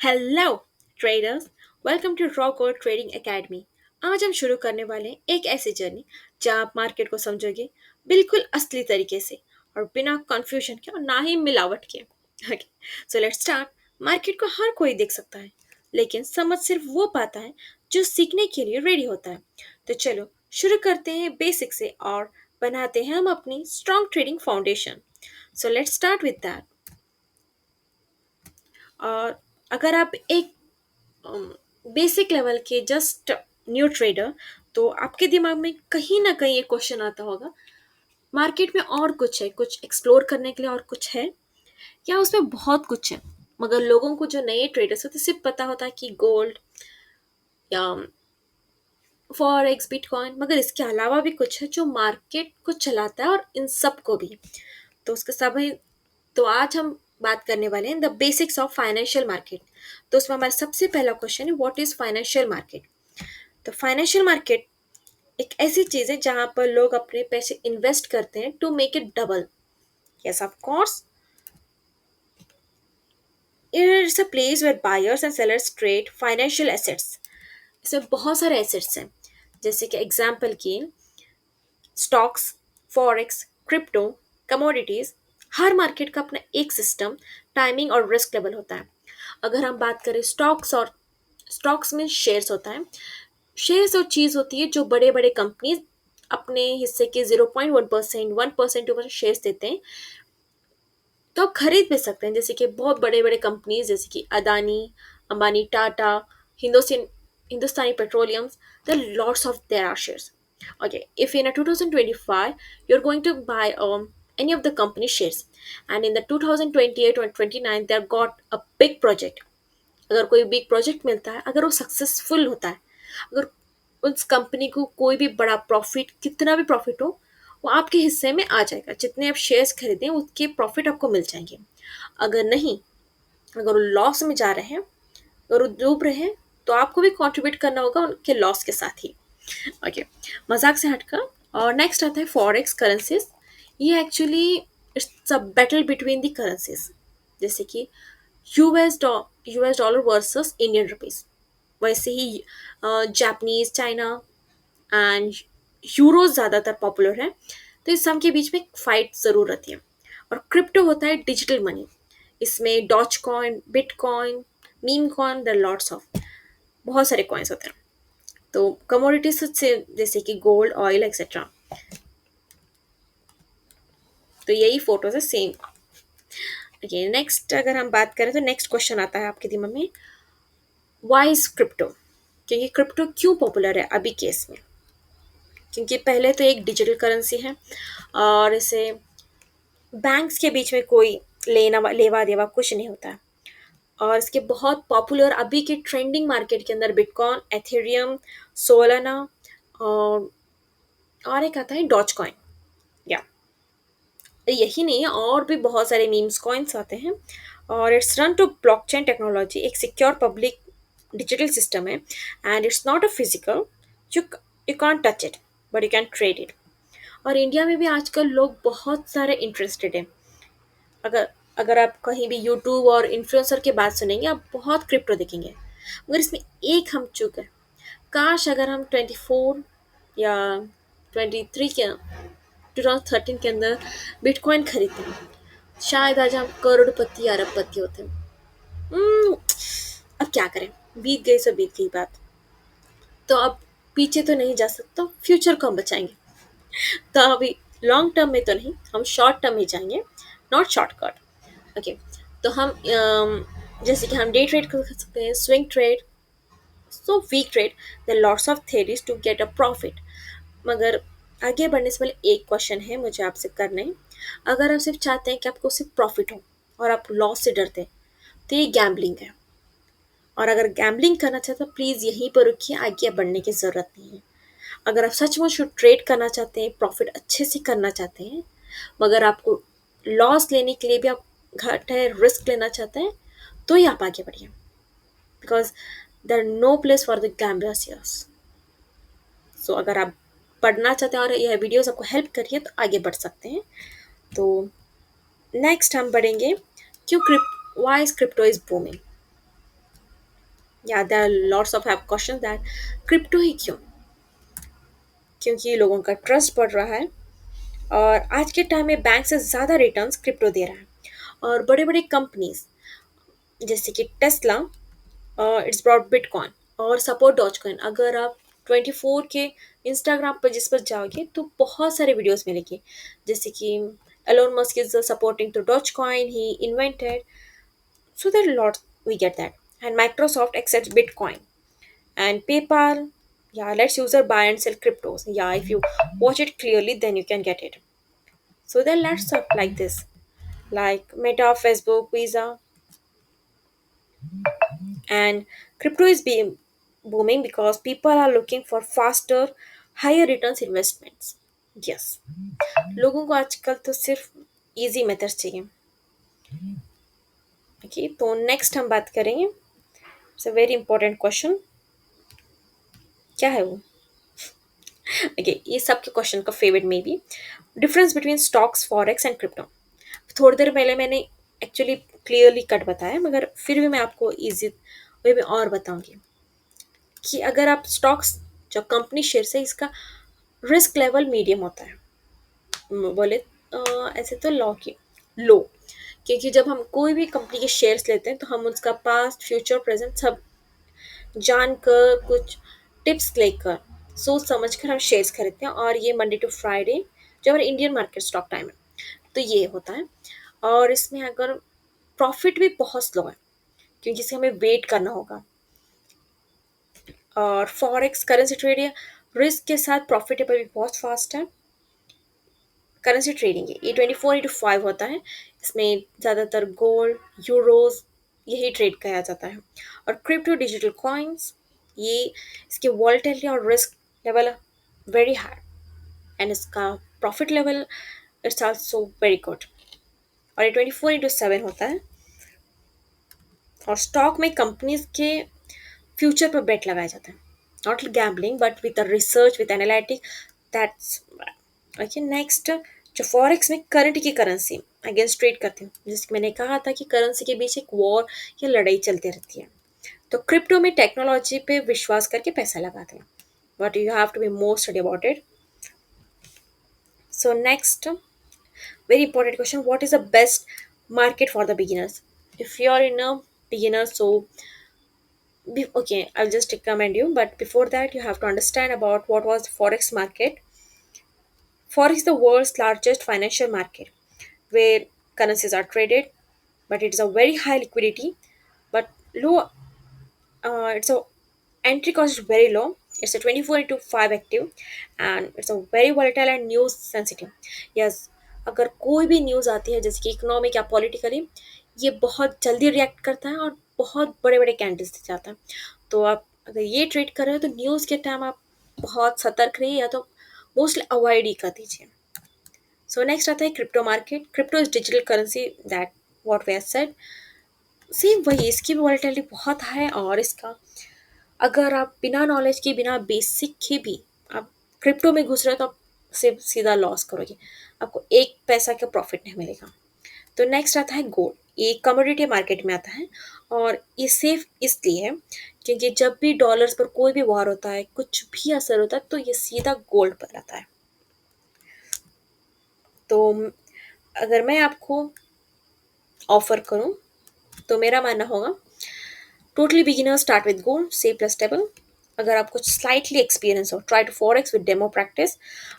Hello traders, welcome to rock और trading academy. आज हम शुरू करने वाले हैं एक ऐसी जर्नी जहां आप मार्केट को समझोगे बिल्कुल असली तरीके से और बिना कंफ्यूजन के और ना ही मिलावट के। Okay, so let's start. Market को हर कोई देख सकता है, लेकिन समझ सिर्फ वो पाता है जो सीखने के लिए रेडी होता है। तो चलो शुरू करते हैं बेसिक से और बनाते हैं हम अपनी strong trading foundation. So let's start with that. और अगर आप एक बेसिक लेवल के जस्ट न्यू ट्रेडर, तो आपके दिमाग में कहीं ना कहीं एक क्वेश्चन आता होगा, मार्केट में और कुछ है, कुछ एक्सप्लोर करने के लिए और कुछ है या उसमें बहुत कुछ है। मगर लोगों को जो नए ट्रेडर्स होते हैं सिर्फ पता होता है कि गोल्ड या फॉरेक्स बिटकॉइन, मगर इसके अलावा भी कुछ है जो मार्केट को चलाता है और इन सब को भी। तो उसके सभी तो आज हम बात करने वाले हैं the basics of financial market. तो उसमें हमारा सबसे पहला क्वेश्चन है, व्हाट इज फाइनेंशियल मार्केट। तो फाइनेंशियल मार्केट एक ऐसी चीज है जहां पर लोग अपने पैसे इन्वेस्ट करते हैं to make it double. Yes of course, it's a place where buyers and sellers trade financial assets. इसमें बहुत सारे एसेट्स हैं, जैसे कि एग्जांपल की स्टॉक्स, फॉरेक्स, क्रिप्टो, कमोडिटीज। हर मार्केट का अपना एक सिस्टम, टाइमिंग और रिस्क लेवल होता है। अगर हम बात करें स्टॉक्स में शेयर्स होता है। शेयर्स और चीज़ होती है जो बड़े बड़े कंपनीज अपने हिस्से के 0.1%, 1%, 2% शेयर्स देते हैं, तो आप खरीद भी सकते हैं। जैसे कि बहुत बड़े बड़े कंपनीज जैसे कि अदानी, अंबानी, टाटा, हिंदुस्तान हिंदुस्तानी petroleums, there are lots of there are shares. Okay, if in a 2025 you're going to buy any of the company shares, and in the 2028 or 29 they have got a big project, अगर कोई big project मिलता है, अगर वो successful होता है, अगर उस कंपनी को कोई भी बड़ा प्रॉफिट, कितना भी प्रॉफिट हो, वो आपके हिस्से में आ जाएगा। जितने आप शेयर्स खरीदें उसके प्रॉफिट आपको मिल जाएंगे। अगर नहीं, अगर वो लॉस में जा रहे हैं, अगर वो डूब रहे हैं, तो आपको भी कंट्रीब्यूट करना होगा उनके लॉस के साथ ही। ओके, मजाक से हटकर। और नेक्स्ट आता है फॉरेक्स करेंसीज। ये actually it's a battle between the currencies, जैसे कि US dollar versus Indian rupees. वैसे ही जापानीज, चाइना एंड यूरो ज़्यादातर पॉपुलर है। तो इस सब के बीच में फाइट ज़रूर रहती है। और क्रिप्टो होता है डिजिटल मनी। इसमें doge coin, bitcoin, meme coin, the lots of बहुत सारे कॉइन्स होते हैं। तो कमोडिटीज से जैसे कि गोल्ड, ऑयल एक्सेट्रा। तो यही फोटोज है सेम। ओके, नेक्स्ट अगर हम बात करें तो नेक्स्ट क्वेश्चन आता है आपके दिमाग में, वाई इज क्रिप्टो। क्योंकि क्रिप्टो क्यों पॉपुलर है अभी केस में, क्योंकि पहले तो एक डिजिटल करेंसी है और इसे बैंक्स के बीच में कोई लेना लेवा देवा कुछ नहीं होता है। और इसके बहुत पॉपुलर अभी के ट्रेंडिंग मार्केट के अंदर बिटकॉइन, एथेरियम, सोलाना और एक आता है डॉच कॉइन। या यही नहीं है, और भी बहुत सारे मीम्स कॉइन्स आते हैं। और it's run to blockchain technology, एक सिक्योर पब्लिक डिजिटल सिस्टम है। And it's not a physical, you you can't touch it but you can trade it. और इंडिया में भी आजकल लोग बहुत सारे इंटरेस्टेड हैं। अगर अगर आप कहीं भी यूट्यूब और इन्फ्लुएंसर की बात सुनेंगे, आप बहुत क्रिप्टो देखेंगे। मगर इसमें एक हम चूक है। काश अगर हम 24 या 23 के 2013 के अंदर बिटकॉइन खरीदते हैं, शायद आज हम करोड़पति या अरबपति होते हैं। हम्म, अब क्या करें, बीत गई सो बीत गई बात। तो अब पीछे तो नहीं जा सकता, फ्यूचर को हम बचाएंगे। तो अभी लॉन्ग टर्म में तो नहीं, हम शॉर्ट टर्म में जाएंगे, नॉट शॉर्टकट। ओके, तो हम जैसे कि हम डे ट्रेड कर सकते हैं, swing trade, so week trade, the lots of theories to get a profit. मगर आगे बढ़ने से पहले एक क्वेश्चन है मुझे आपसे करना है। अगर आप सिर्फ चाहते हैं कि आपको सिर्फ प्रॉफिट हो और आप लॉस से डरते हैं, तो ये गैम्बलिंग है। और अगर गैम्बलिंग करना चाहते हो, प्लीज़ यहीं पर रुकिए, आगे बढ़ने की ज़रूरत नहीं है। अगर आप सचमुच ट्रेड करना चाहते हैं, प्रॉफिट अच्छे से करना चाहते हैं, मगर आपको लॉस लेने के लिए भी आप घट है रिस्क लेना चाहते हैं, तो ही आप आगे बढ़िए, because there no place for the gamblers यर्स। सो अगर आप पढ़ना चाहते हैं और यह वीडियोस आपको हेल्प करिए तो आगे बढ़ सकते हैं। तो नेक्स्ट हम बढ़ेंगे, क्यों क्रिप why is crypto is booming. या there are lots of have question that crypto ही क्यों, क्योंकि लोगों का ट्रस्ट बढ़ रहा है और आज के टाइम में बैंक से ज़्यादा रिटर्न्स क्रिप्टो दे रहा है। और बड़े बड़े कंपनीज जैसे कि टेस्ला, इट्स ब्रॉट बिटकॉइन और सपोर्ट डॉज कॉइन। अगर आप 24 के इंस्टाग्राम पर जिस पर जाओगे तो बहुत सारे वीडियोस मिलेंगे, जैसे कि Elon Musk is supporting to Dogecoin, he invented, so there are lots we get that. And Microsoft accepts Bitcoin and PayPal. Yeah, let's user buy and sell cryptos. Yeah, if you watch it clearly, then you can get it. So there are lots of like this, like Meta, Facebook, Visa, and crypto is being booming because people are looking for faster, higher returns investments. Yes, लोगों को आजकल तो सिर्फ easy methods चाहिए। Okay, तो next हम बात करेंगे, it's a very important question, क्या है वो। ओके, ये सबके क्वेश्चन का फेवरेट में भी, difference between stocks, forex and crypto. थोड़ी देर पहले मैंने एक्चुअली क्लियरली कट बताया, मगर फिर भी मैं आपको इजी वे में और बताऊंगी कि अगर आप स्टॉक्स, जो कंपनी शेयर है, इसका रिस्क लेवल मीडियम होता है। बोले ऐसे तो लॉ की लो, क्योंकि जब हम कोई भी कंपनी के शेयर्स लेते हैं तो हम उसका पास्ट, फ्यूचर, प्रेजेंट सब जानकर, कुछ टिप्स लेकर, सोच समझ कर हम शेयर्स खरीदते हैं। और ये मंडे टू फ्राइडे जो हमारे इंडियन मार्केट स्टॉक टाइम है, तो ये होता है। और इसमें अगर प्रॉफिट भी बहुत स्लो है, क्योंकि इसे हमें वेट करना होगा। और फॉरेक्स करेंसी ट्रेड या रिस्क के साथ प्रॉफिटेबल भी बहुत फास्ट है। करेंसी ट्रेडिंग है, ये 24/5 होता है। इसमें ज़्यादातर गोल्ड, यूरोज यही ट्रेड किया जाता है। और क्रिप्टो डिजिटल कॉइन्स, ये इसके वॉलेटिलिटी और risk level very high, and इसका profit level it's also very good. और ये 24/7 होता है। और स्टॉक में कंपनीज के फ्यूचर पर बेट लगाया जाता है, not gambling but with research, with analytic, that's okay. Next, जो फॉरेक्स में करंट की करेंसी अगेंस्ट ट्रेड करती हूँ, जैसे कि मैंने कहा था कि करेंसी के बीच एक वॉर या लड़ाई चलती रहती है। तो क्रिप्टो में टेक्नोलॉजी पे विश्वास करके पैसा लगाते हैं, but you have to be more study about it. So next, very important question, what is the best market for the beginners? If you are in a beginner, so okay, I'll just recommend you, but before that you have to understand about what was the forex market. Forex is the world's largest financial market where currencies are traded, but it is a very high liquidity but low. It's a entry cost is very low. It's a 24/5 active and it's a very volatile and news sensitive. Yes, अगर कोई भी news आती है जैसे कि economic या politically, ये बहुत जल्दी रिएक्ट करता है और बहुत बड़े बड़े कैंडल्स दे जाता है। तो आप अगर ये ट्रेड कर रहे हो तो न्यूज़ के टाइम आप बहुत सतर्क रहिए, या तो मोस्टली अवॉइड ही कर दीजिए। सो नेक्स्ट आता है crypto market. Crypto is digital currency that what we have said, same वही, इसकी भी वॉलेटिलिटी बहुत है। और इसका अगर आप बिना नॉलेज के, बिना बेसिक के भी आप क्रिप्टो में घुस रहे हो तो आप सिर्फ सीधा लॉस करोगे, आपको एक पैसा का प्रॉफिट नहीं मिलेगा। तो नेक्स्ट आता है गोल्ड। ये कमोडिटी मार्केट में आता है और ये सेफ इसलिए है क्योंकि जब भी डॉलर्स पर कोई भी वॉर होता है, कुछ भी असर होता है, तो ये सीधा गोल्ड पर आता है। तो अगर मैं आपको ऑफर करूं तो मेरा मानना होगा, totally beginner start with gold, safe plus stable. अगर आप कुछ स्लाइटली एक्सपीरियंस हो, try to forex with demo practice.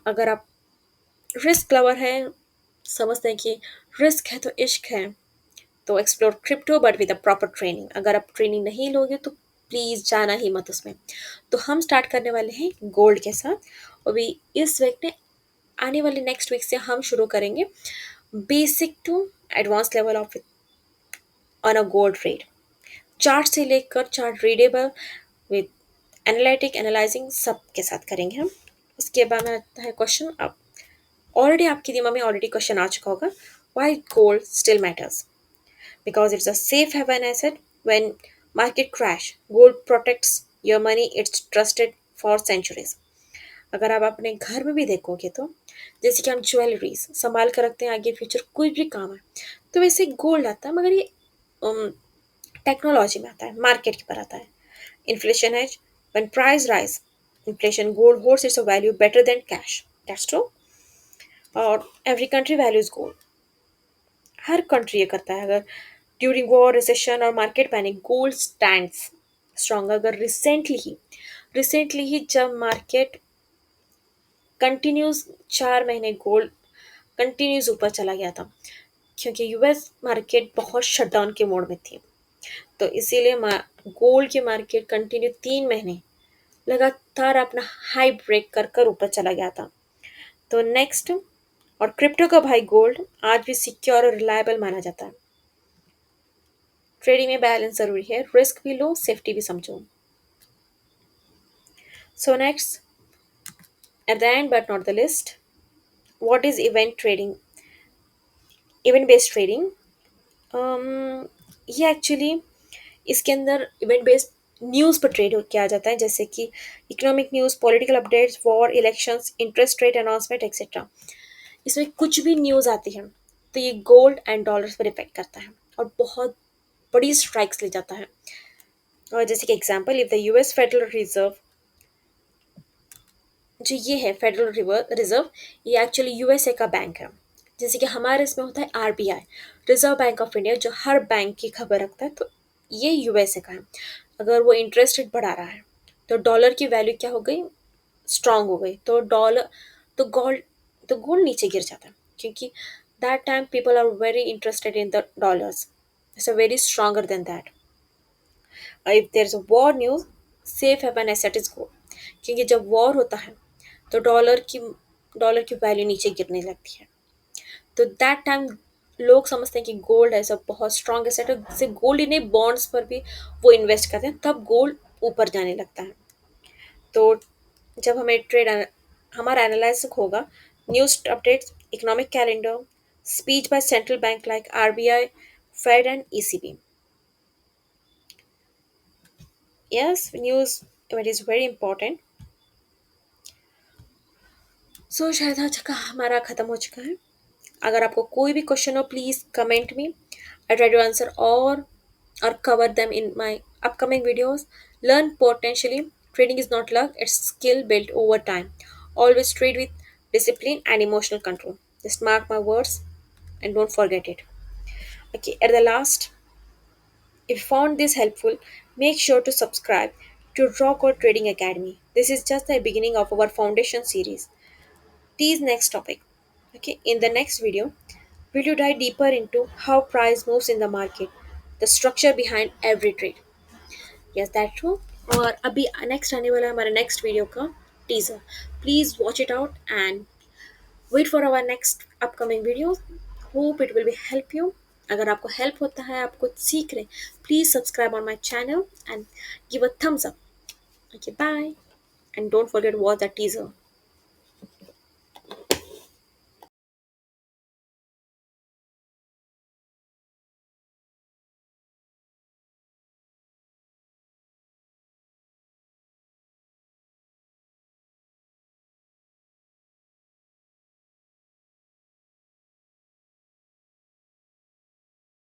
अगर आप रिस्क लवर है, समझते हैं कि रिस्क है तो इश्क है, तो explore crypto but with a proper training. अगर आप ट्रेनिंग नहीं लोगे तो प्लीज़ जाना ही मत उसमें। तो हम स्टार्ट करने वाले हैं गोल्ड के साथ, और भी इस वीक में, आने वाले नेक्स्ट वीक से हम शुरू करेंगे basic to advance level of on a gold trade. Chart से लेकर chart readable with analytic analyzing सब के साथ करेंगे हम। उसके बाद में आता है क्वेश्चन, अब ऑलरेडी आपके दिमाग में क्वेश्चन आ चुका होगा, why gold still matters, because it's a safe haven asset, When market crash, gold protects your money. It's trusted for centuries. अगर आप अपने घर में भी देखोगे तो जैसे कि हम ज्वेलरीज संभाल कर रखते हैं आगे फ्यूचर कोई भी काम है, तो वैसे गोल्ड आता है, मगर ये टेक्नोलॉजी में आता है, मार्केट के पर आता है. इन्फ्लेशन है, when price rise inflation, gold holds it's value better than cash. That's true. और एवरी कंट्री वैल्यूज गोल्ड. हर कंट्री ये करता है. अगर ड्यूरिंग वॉर, रिसेशन और market panic, gold stands strong. अगर रिसेंटली ही जब मार्केट कंटिन्यूस 4 महीने गोल्ड कंटिन्यूस ऊपर चला गया था, क्योंकि यूएस मार्केट बहुत शटडाउन के मोड में थी, तो इसीलिए गोल्ड की मार्केट कंटिन्यू 3 महीने लगातार अपना हाई ब्रेक कर कर ऊपर चला गया था. तो नेक्स्ट, और क्रिप्टो का भाई गोल्ड आज भी सिक्योर और रिलायबल माना जाता है. ट्रेडिंग में बैलेंस जरूरी है, रिस्क भी लो, सेफ्टी भी समझो. So next, at the end but not the list, what is event based trading. ये एक्चुअली इसके अंदर इवेंट बेस्ड न्यूज़ पर ट्रेड किया जाता है, जैसे कि economic news, political updates, war, elections, interest rate announcement etcetera. इसमें कुछ भी न्यूज़ आती है तो ये गोल्ड एंड डॉलर्स पर इफेक्ट करता है और बहुत बड़ी स्ट्राइक्स ले जाता है. और जैसे कि example, if the US federal reserve, जो ये है फेडरल रिजर्व, ये एक्चुअली यूएसए का बैंक है. जैसे कि हमारे इसमें होता है RBI, reserve bank of India, जो हर बैंक की खबर रखता है, तो ये यूएसए का है. अगर वो इंटरेस्ट रेट बढ़ा रहा है तो डॉलर की वैल्यू क्या हो गई, स्ट्रांग हो गई, तो डॉलर तो गोल्ड तो गोल्ड नीचे गिर जाता है, क्योंकि that time people are very interested in the dollars. It's a very stronger than that. If there is a war news, safe haven asset is gold. क्योंकि जब वॉर होता है तो डॉलर की वैल्यू नीचे गिरने लगती है. तो दैट टाइम लोग समझते हैं कि गोल्ड ऐसा बहुत स्ट्रॉन्ग एसेट है, जैसे गोल्ड इन्हें बॉन्ड्स पर भी वो इन्वेस्ट करते हैं, तब गोल्ड ऊपर जाने लगता है. तो जब हमें हमारा एनालिसिस होगा, news updates, economic calendar, speech by central bank like RBI, Fed and ECB. Yes, news it is very important. So शायद आज का हमारा ख़त्म हो चुका है. अगर आपको कोई भी क्वेश्चन हो, please comment me. I try to answer or cover them in my upcoming videos. Learn potentially. Trading is not luck, it's skill built over time. Always trade with discipline and emotional control. Just mark my words and don't forget it. Okay, at the last, if you found this helpful, make sure to subscribe to Rock or Trading Academy. This is just the beginning of our foundation series. Tease next topic. Okay, in the next video, we will dive deeper into how price moves in the market, the structure behind every trade. Yes that true. और अभी next आने वाला है हमारा next video का teaser. Please watch it out and wait for our next upcoming video. Hope it will be help you. अगर आपको help होता है, आप कुछ सीख रहे, please subscribe on my channel and give a thumbs up. Okay, bye and don't forget watch the teaser.